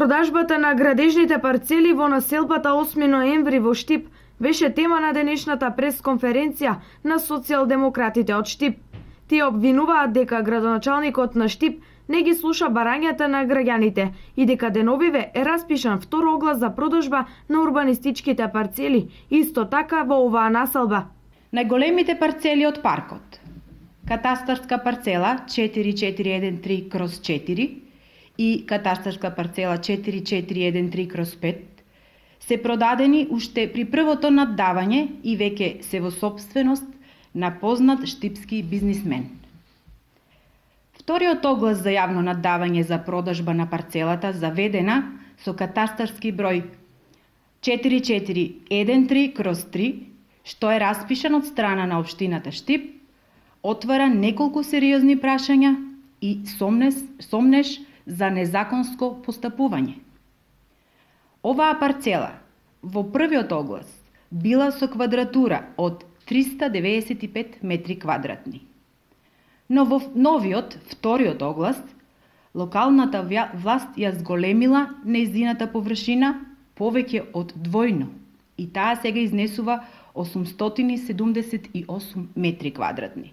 Продажбата на градежните парцели во населбата 8 ноември во Штип беше тема на денешната пресконференција на социјалдемократите од Штип. Тие обвинуваат дека градоначалникот на Штип не ги слуша барањата на граѓаните и дека деновиве е распишан втор оглас за продажба на урбанистичките парцели, исто така во оваа населба. Најголемите парцели од паркот. Катастарска парцела 4413/4 и катастарска парцела 4413/5 се продадени уште при првото наддавање и веќе се во сопственост на познат штипски бизнисмен. Вториот оглас за јавно наддавање за продажба на парцелата заведена со катастарски број 4413/3, што е распишан од страна на општината Штип, отвара неколку сериозни прашања и сомнеш за незаконско постапување. Оваа парцела во првиот оглас била со квадратура од 395 метри квадратни. Но во новиот, вториот оглас, локалната власт ја зголемила нејзината површина повеќе од двојно и таа сега изнесува 878 метри квадратни.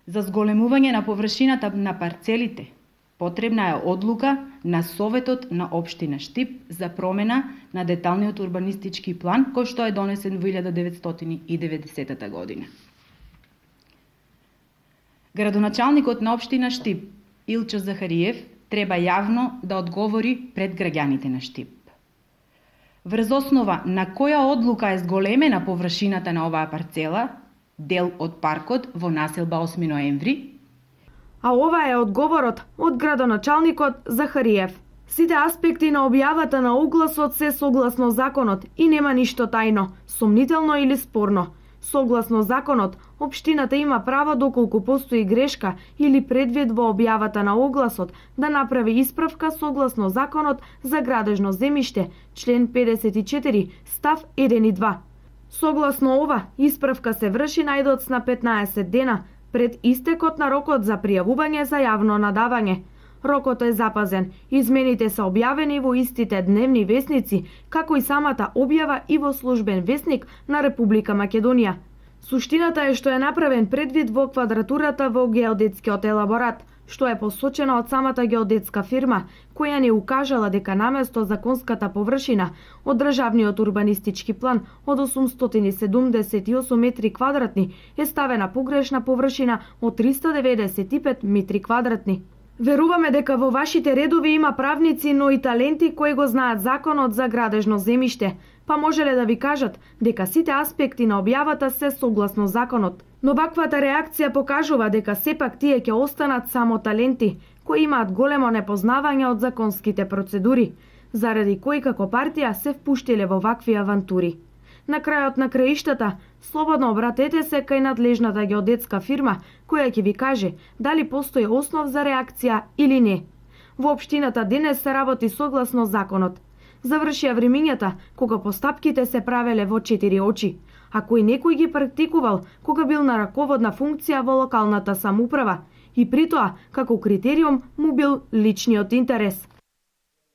За зголемување на површината на парцелите потребна е одлука на Советот на општина Штип за промена на деталниот урбанистички план кој што е донесен во 1990 година. Градоначалникот на општина Штип, Илчо Захариев, треба јавно да одговори пред граѓаните на Штип. Врз основа на која одлука е зголемена површината на оваа парцела, дел од паркот во населба 8 ноември? А ова е одговорот од градоначалникот Захариев. Сите аспекти на објавата на огласот се согласно законот и нема ништо тајно, сомнително или спорно. Согласно законот, општината има право доколку постои грешка или предвид во објавата на огласот да направи исправка согласно законот за градежно земјиште, член 54, став 1 и 2. Согласно ова, исправка се врши најдоцна 15 дена пред истекот на рокот за пријавување за јавно надавање. Рокот е запазен, измените се објавени во истите дневни весници, како и самата објава и во службен весник на Република Македонија. Суштината е што е направен предвид во квадратурата во геодетскиот елаборат, што е посочена од самата геодетска фирма, која не укажала дека наместо законската површина од државниот урбанистички план од 878 метри квадратни е ставена погрешна површина од 395 метри квадратни. Веруваме дека во вашите редови има правници, но и таленти кои го знаат законот за градежно земјиште, па можеле да ви кажат дека сите аспекти на објавата се согласно законот. Но ваквата реакција покажува дека сепак тие ќе останат само таленти, кои имаат големо непознавање од законските процедури, заради кои како партија се впуштиле во вакви авантури. На крајот на краиштата, слободно обратете се кај надлежната геодетска фирма, која ќе ви каже дали постои основ за реакција или не. Во општината денес се работи согласно законот. Завршија времињата кога постапките се правеле во 4 очи, а кој некој ги практикувал кога бил на раководна функција во локалната самоуправа и при тоа како критериум му бил личниот интерес.